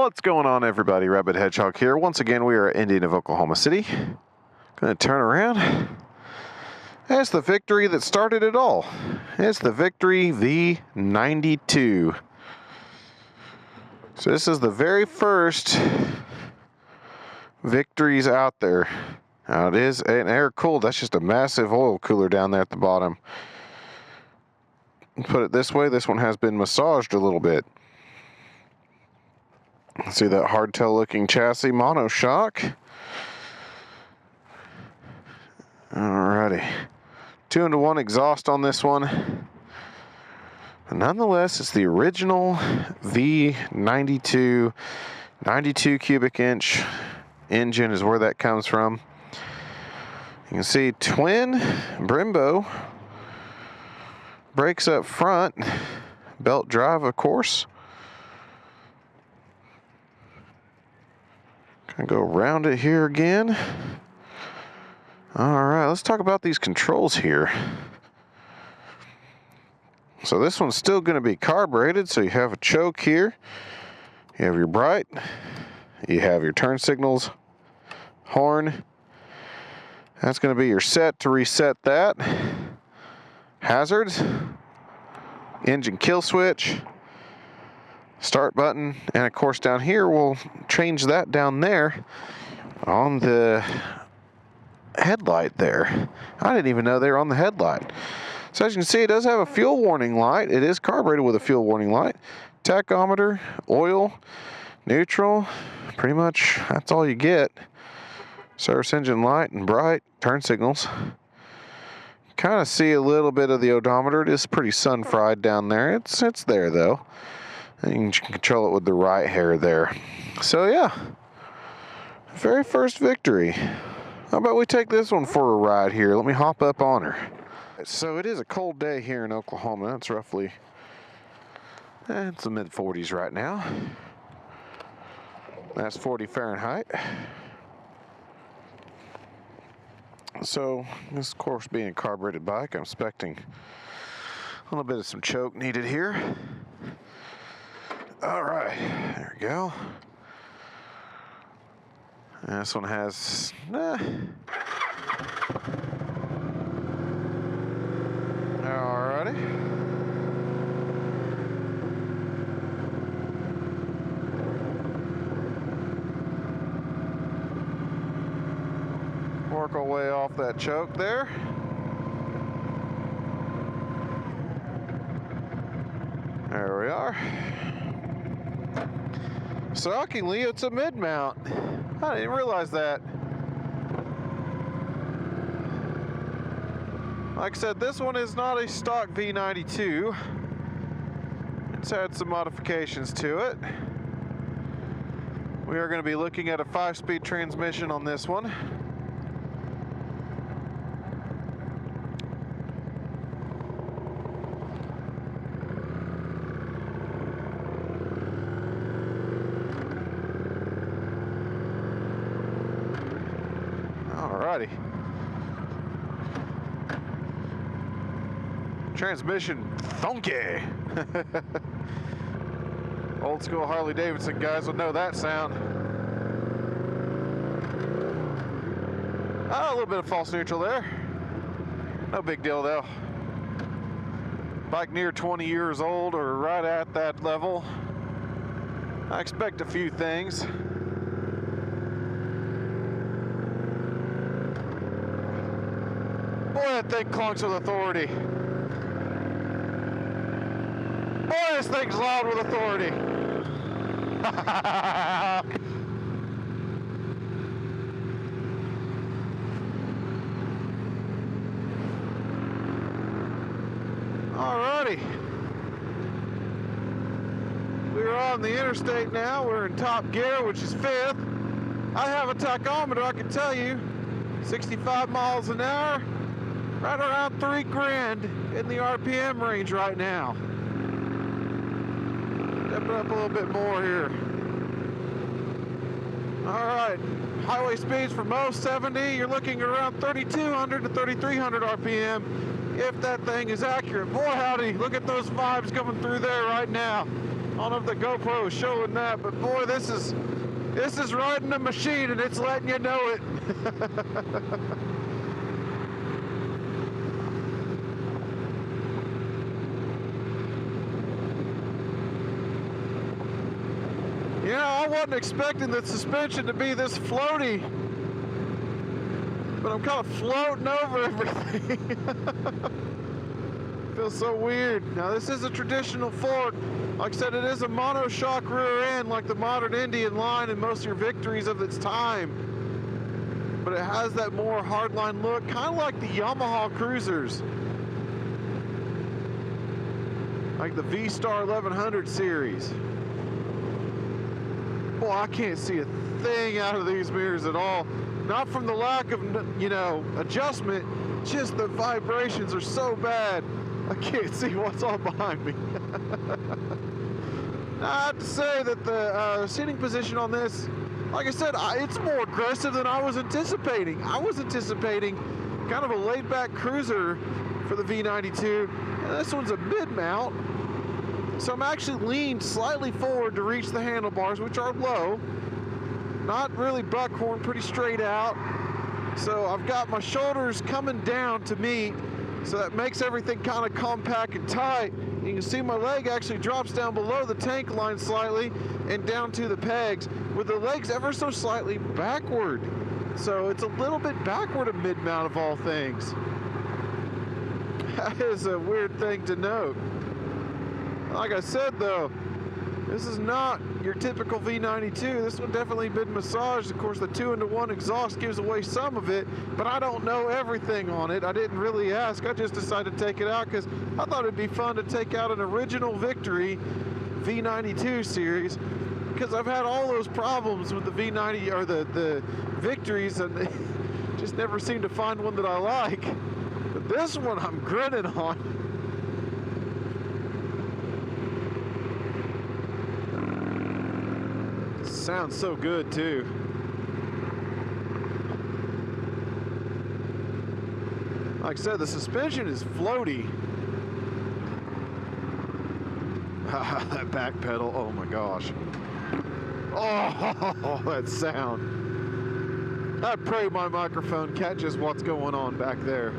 What's going on, everybody? Rabid Hedgehog here. Once again, we are at Indian of Oklahoma City. Going to turn around. It's the Victory that started it all. It's the Victory V92. So this is the very first Victories out there. Now it is an air-cooled. That's just a massive oil cooler down there at the bottom. Put it this way, this one has been massaged a little bit. See that hardtail looking chassis, monoshock. Alrighty. 2-in-1 exhaust on this one. But nonetheless, it's the original V92, 92 cubic inch engine is where that comes from. You can see twin Brembo, brakes up front, belt drive of course. Gonna go around it here again. All right, let's talk about these controls here. So this one's still gonna be carbureted, so you have a choke here. You have your bright, you have your turn signals, horn. That's gonna be your set to reset that. Hazards, engine kill switch, start button, and of course down here we'll change that down there on the headlight there. I didn't even know they were on the headlight. So as you can see, it does have a fuel warning light. It is carbureted with a fuel warning light. Tachometer, oil, neutral, pretty much that's all you get. Service engine light and bright, turn signals. Kind of see a little bit of the odometer. It is pretty sun fried down there. It's there though. You can control it with the right hair there. So yeah, very first Victory. How about we take this one for a ride here? Let me hop up on her. So it is a cold day here in Oklahoma. It's roughly, it's the mid-40s right now. That's 40 Fahrenheit. So this, of course, being a carbureted bike, I'm expecting a little bit of some choke needed here. All right, there we go. And this one has, alrighty. Work our way off that choke there. There we are. Shockingly, it's a mid-mount. I didn't realize that. Like I said, this one is not a stock V92. It's had some modifications to it. We are going to be looking at a 5-speed transmission on this one. Alrighty. Transmission funky. Old school Harley Davidson guys will know that sound. Oh, a little bit of false neutral there. No big deal though. Bike near 20 years old or right at that level. I expect a few things. Boy, that thing clunks with authority. Boy, this thing's loud with authority. Alrighty. We're on the interstate now. We're in top gear, which is 5th. I have a tachometer, I can tell you. 65 miles an hour. Right around 3 grand in the RPM range right now. Step it up a little bit more here. All right, highway speeds for most 70, you're looking at around 3,200 to 3,300 RPM, if that thing is accurate. Boy howdy, look at those vibes coming through there right now. don't know if the GoPro is showing that, but boy, this is riding a machine and it's letting you know it. You know, I wasn't expecting the suspension to be this floaty, but I'm kind of floating over everything. Feels so weird. Now this is a traditional fork. Like I said, it is a monoshock rear end like the modern Indian line and most of your Victories of its time. But it has that more hardline look, kind of like the Yamaha Cruisers. Like the V-Star 1100 series. Boy, I can't see a thing out of these mirrors at all. Not from the lack of, you know, adjustment, just the vibrations are so bad. I can't see what's all behind me. Now, I have to say that the seating position on this, like I said, it's more aggressive than I was anticipating. I was anticipating kind of a laid-back cruiser for the V92, and this one's a mid-mount. So I'm actually leaned slightly forward to reach the handlebars, which are low. Not really buckhorn, pretty straight out. So I've got my shoulders coming down to meet, so that makes everything kind of compact and tight. You can see my leg actually drops down below the tank line slightly and down to the pegs, with the legs ever so slightly backward. So it's a little bit backward of mid-mount of all things. That is a weird thing to note. Like I said though, this is not your typical V92. This one definitely been massaged. Of course, the 2-in-1 exhaust gives away some of it, but I don't know everything on it. I didn't really ask. I just decided to take it out because I thought it'd be fun to take out an original Victory V92 series, because I've had all those problems with the V90 or the Victories, and they just never seem to find one that I like. But this one I'm grinning on. Sounds so good too. Like I said, the suspension is floaty. That back pedal, oh my gosh. Oh, that sound. I pray my microphone catches what's going on back there.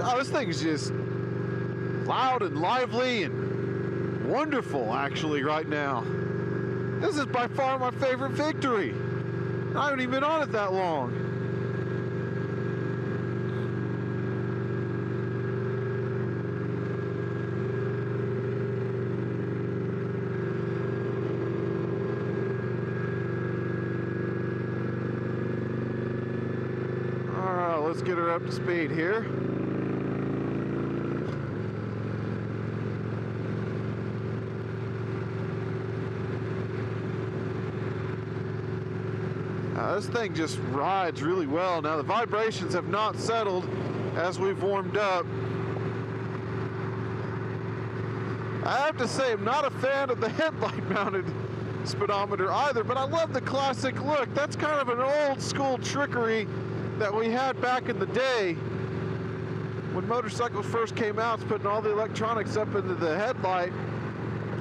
Oh, this thing is just loud and lively and wonderful, actually, right now. This is by far my favorite Victory. I haven't even been on it that long. All right, let's get her up to speed here. This thing just rides really well. Now the vibrations have not settled as we've warmed up. I have to say I'm not a fan of the headlight mounted speedometer either, but I love the classic look. That's kind of an old school trickery that we had back in the day when motorcycles first came out, putting all the electronics up into the headlight.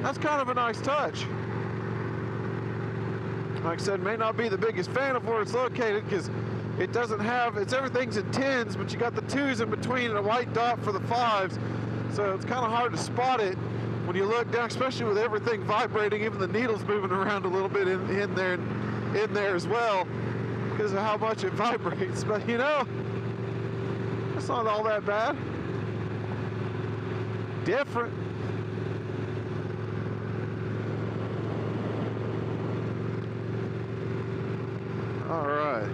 That's kind of a nice touch. Like I said, may not be the biggest fan of where it's located because it doesn't have, everything's in 10s, but you got the 2s in between and a white dot for the 5s. So it's kind of hard to spot it when you look down, especially with everything vibrating, even the needles moving around a little bit in there as well because of how much it vibrates. But you know, it's not all that bad. Different. All right.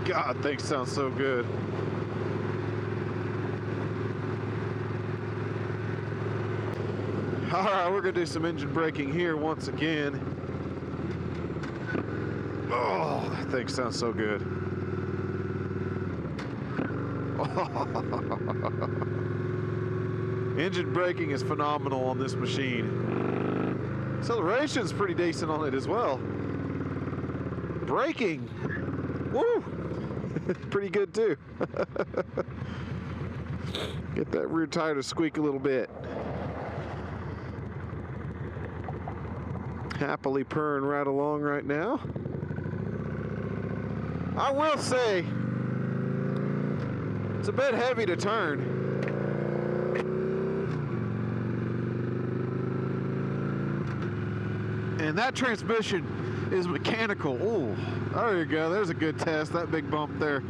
God, things sound so good. All right, we're gonna do some engine braking here once again. Oh, that thing sounds so good. Engine braking is phenomenal on this machine. Acceleration's pretty decent on it as well. Braking, woo, pretty good too. Get that rear tire to squeak a little bit. Happily purring right along right now. I will say, it's a bit heavy to turn. And that transmission is mechanical. Ooh, there you go. There's a good test. That big bump there.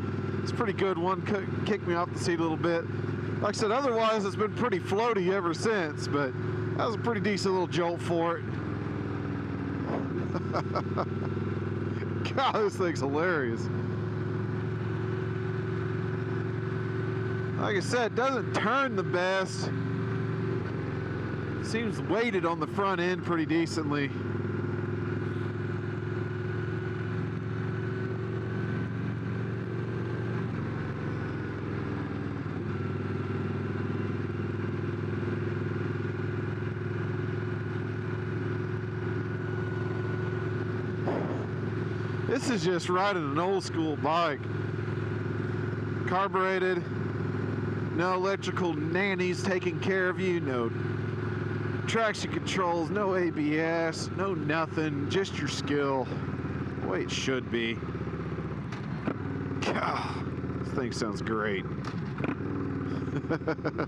It's a pretty good one. Kicked me off the seat a little bit. Like I said, otherwise it's been pretty floaty ever since, but that was a pretty decent little jolt for it. God, this thing's hilarious. Like I said, it doesn't turn the best. Seems weighted on the front end pretty decently. This is just riding an old school bike. Carbureted, no electrical nannies taking care of you, no traction controls, no ABS, no nothing, just your skill. The way it should be. God, this thing sounds great.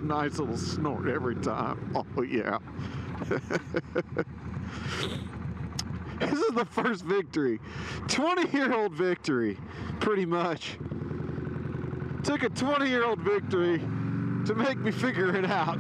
Nice little snort every time. Oh yeah. This is the first victory. 20-year-old victory, pretty much. Took a 20-year-old victory to make me figure it out.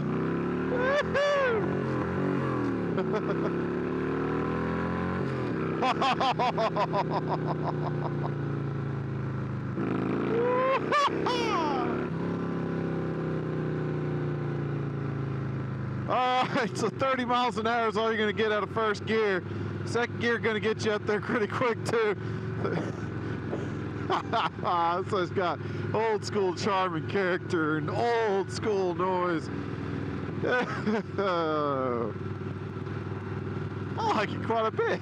Alright, so 30 miles an hour is all you're going to get out of first gear. Second gear going to get you up there pretty quick too. This one's got old school charm and character and old school noise. I like it quite a bit.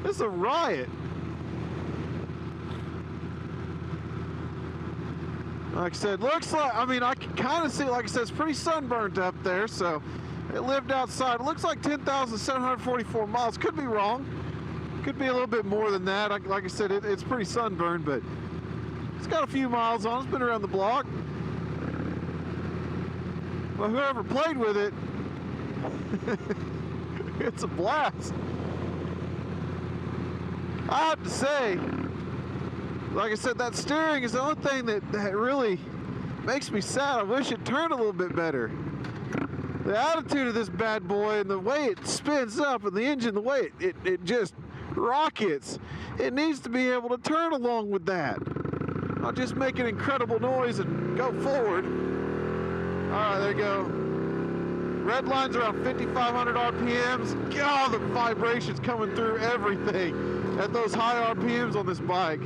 It's a riot. Like I said, looks like, I mean, I can kind of see, like I said, it's pretty sunburnt up there, so it lived outside. It looks like 10,744 miles. Could be wrong. Could be a little bit more than that. Like I said, it's pretty sunburned, but it's got a few miles on it. It's been around the block. Well, whoever played with it, it's a blast. I have to say, like I said, that steering is the only thing that really makes me sad. I wish it turned a little bit better. The attitude of this bad boy and the way it spins up and the engine, the way it just rockets, it needs to be able to turn along with that. Not just make an incredible noise and go forward. All right, there you go. Red line's around 5,500 RPMs. God, the vibrations coming through everything at those high RPMs on this bike.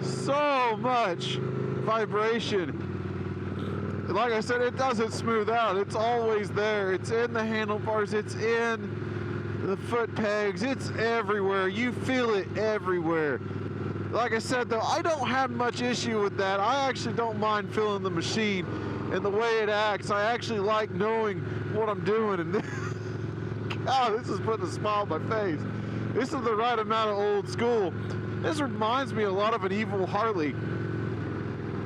So much vibration. Like I said, it doesn't smooth out. It's always there. It's in the handlebars. It's in the foot pegs. It's everywhere. You feel it everywhere. Like I said, though, I don't have much issue with that. I actually don't mind feeling the machine and the way it acts. I actually like knowing what I'm doing. And God, this is putting a smile on my face. This is the right amount of old school. This reminds me a lot of an evil Harley.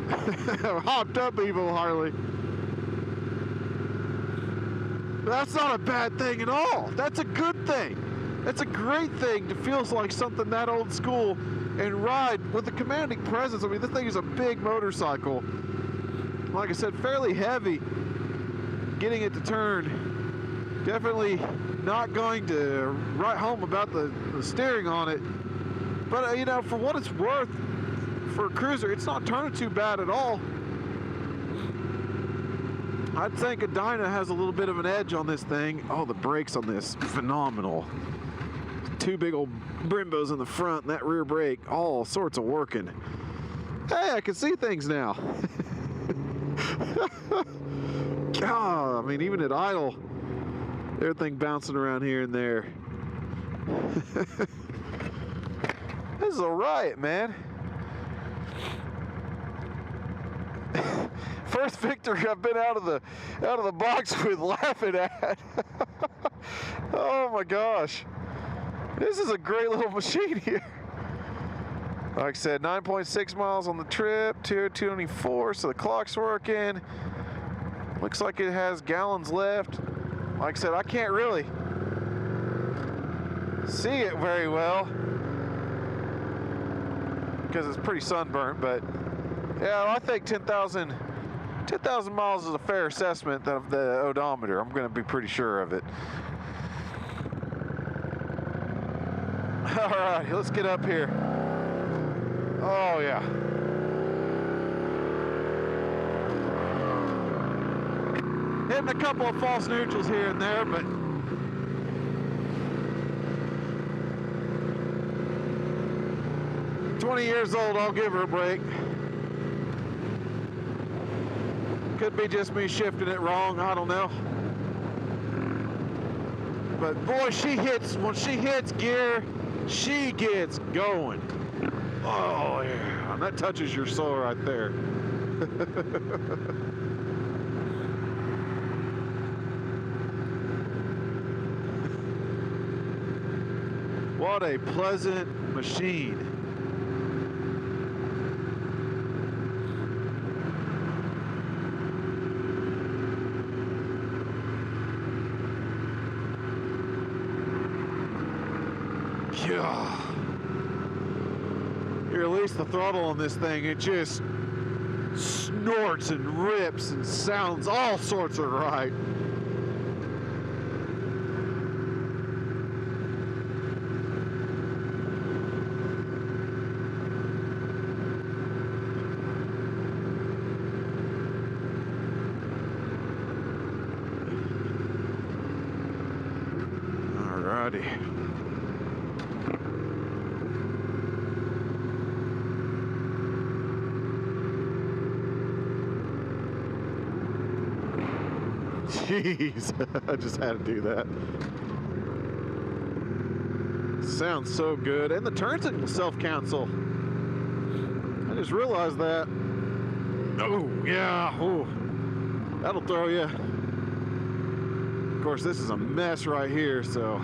Hopped up evil Harley. But that's not a bad thing at all. That's a good thing. That's a great thing to feel like something that old school and ride with a commanding presence. I mean, this thing is a big motorcycle. Like I said, fairly heavy. Getting it to turn. Definitely not going to write home about the steering on it, but you know, for what it's worth, for a cruiser, it's not turning too bad at all. I think a Dyna has a little bit of an edge on this thing. Oh, the brakes on this, phenomenal. Two big old Brimbos in the front and that rear brake, all sorts of working. Hey, I can see things now. God, I mean, even at idle, everything bouncing around here and there. This is a riot, man. First victory I've been out of the box with laughing at. Oh my gosh. This is a great little machine here. Like I said, 9.6 miles on the trip, 224, so the clock's working. Looks like it has gallons left. Like I said, I can't really see it very well because it's pretty sunburnt, but yeah, I think 10,000 miles is a fair assessment of the odometer. I'm going to be pretty sure of it. All right, let's get up here. Oh yeah. Hitting a couple of false neutrals here and there, but "20 years old, I'll give her a break." Could be just me shifting it wrong, I don't know. But boy, when she hits gear, she gets going. Oh yeah, and that touches your soul right there. What a pleasant machine. Yeah. You release the throttle on this thing, it just snorts and rips and sounds all sorts of right. Alrighty. Jeez, I just had to do that. Sounds so good. And the turn signal will self-cancel. I just realized that. Oh, yeah. Oh, that'll throw you. Of course, this is a mess right here, so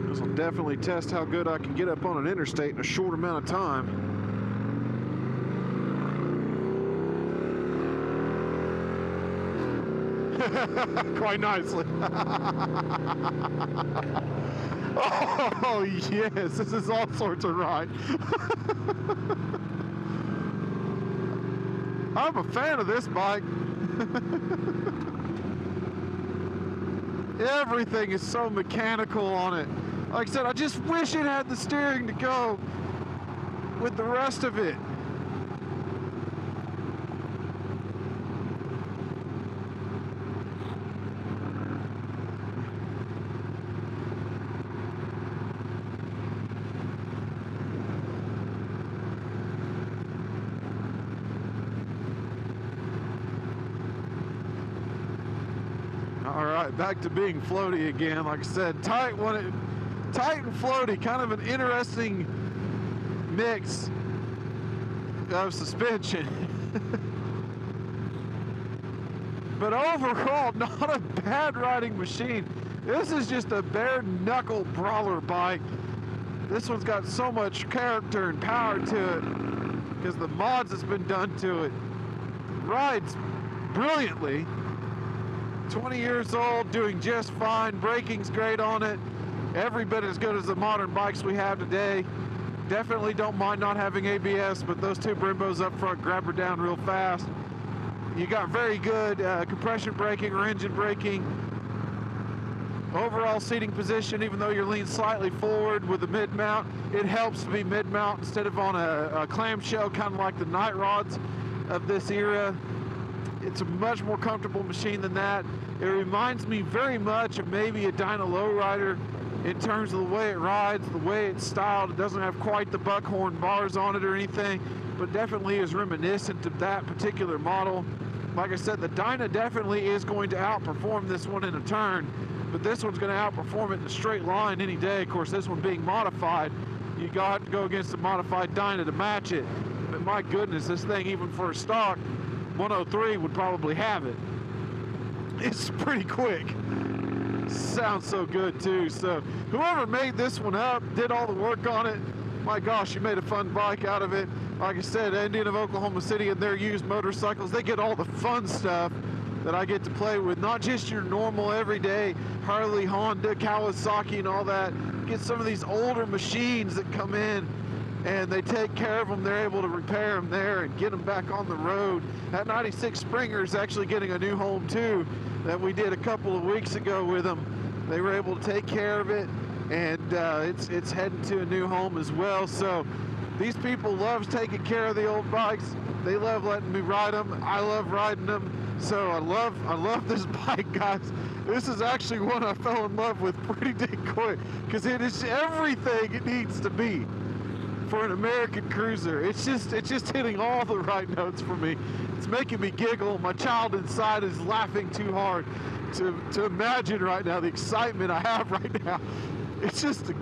this will definitely test how good I can get up on an interstate in a short amount of time. Quite nicely. Oh yes, this is all sorts of right. I'm a fan of this bike. Everything is so mechanical on it. Like I said, I just wish it had the steering to go with the rest of it. All right, back to being floaty again. Like I said, tight and floaty, kind of an interesting mix of suspension. But overall, not a bad riding machine. This is just a bare knuckle brawler bike. This one's got so much character and power to it because the mods that's been done to it. Rides brilliantly. 20 years old, doing just fine. Braking's great on it. Every bit as good as the modern bikes we have today. Definitely don't mind not having ABS, but those two Brimbos up front grab her down real fast. You got very good compression braking or engine braking. Overall seating position, even though you're leaned slightly forward with the mid-mount, it helps to be mid-mount instead of on a clamshell, kind of like the night rods of this era. It's a much more comfortable machine than that. It reminds me very much of maybe a Dyna lowrider in terms of the way it rides, the way it's styled. It doesn't have quite the buckhorn bars on it or anything, but definitely is reminiscent of that particular model. Like I said, the Dyna definitely is going to outperform this one in a turn, but this one's going to outperform it in a straight line any day. Of course, this one being modified, you got to go against the modified Dyna to match it. But my goodness, this thing, even for a stock 103, would probably have it. It's pretty quick. Sounds so good too. So whoever made this one up, did all the work on it, my gosh, you made a fun bike out of it. Like I said, Indian of Oklahoma City and their used motorcycles, they get all the fun stuff that I get to play with, not just your normal everyday Harley, Honda, Kawasaki and all that. Get some of these older machines that come in and they take care of them. They're able to repair them there and get them back on the road. That 96 Springer is actually getting a new home too, that we did a couple of weeks ago with them. They were able to take care of it, and it's heading to a new home as well. So these people love taking care of the old bikes. They love letting me ride them. I love riding them. So I love this bike, guys. This is actually one I fell in love with pretty dang quick, because it is everything it needs to be for an American cruiser. It's just hitting all the right notes for me. It's making me giggle. My child inside is laughing too hard to imagine right now the excitement I have right now. It's just an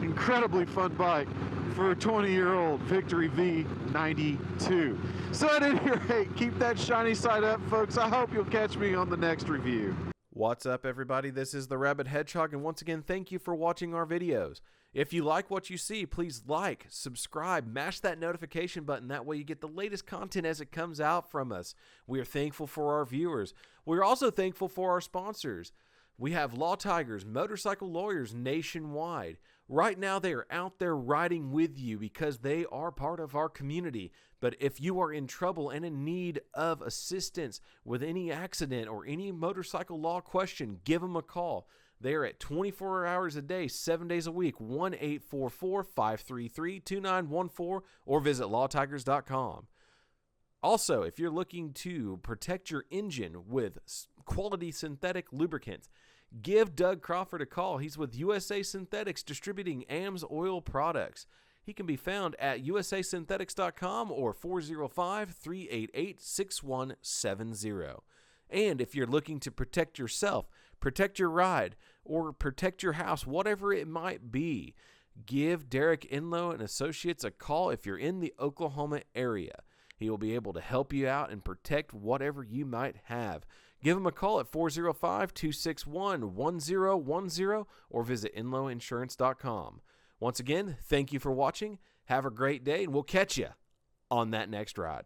incredibly fun bike for a 20-year-old Victory V92. So at any rate, keep that shiny side up, folks. I hope you'll catch me on the next review. What's up, everybody? This is the Rabid Hedgehog, and once again, thank you for watching our videos. If you like what you see, please like, subscribe, mash that notification button. That way you get the latest content as it comes out from us. We are thankful for our viewers. We're also thankful for our sponsors. We have Law Tigers, motorcycle lawyers nationwide. Right now, they are out there riding with you because they are part of our community. But if you are in trouble and in need of assistance with any accident or any motorcycle law question, give them a call. They are at 24 hours a day, 7 days a week, 1-844-533-2914, or visit lawtigers.com. Also, if you're looking to protect your engine with quality synthetic lubricants, give Doug Crawford a call. He's with USA Synthetics, distributing AMS oil products. He can be found at usasynthetics.com or 405-388-6170. And if you're looking to protect yourself, protect your ride, or protect your house, whatever it might be, give Derek Enloe and Associates a call if you're in the Oklahoma area. He will be able to help you out and protect whatever you might have. Give him a call at 405-261-1010 or visit enloeinsurance.com. Once again, thank you for watching. Have a great day, and we'll catch you on that next ride.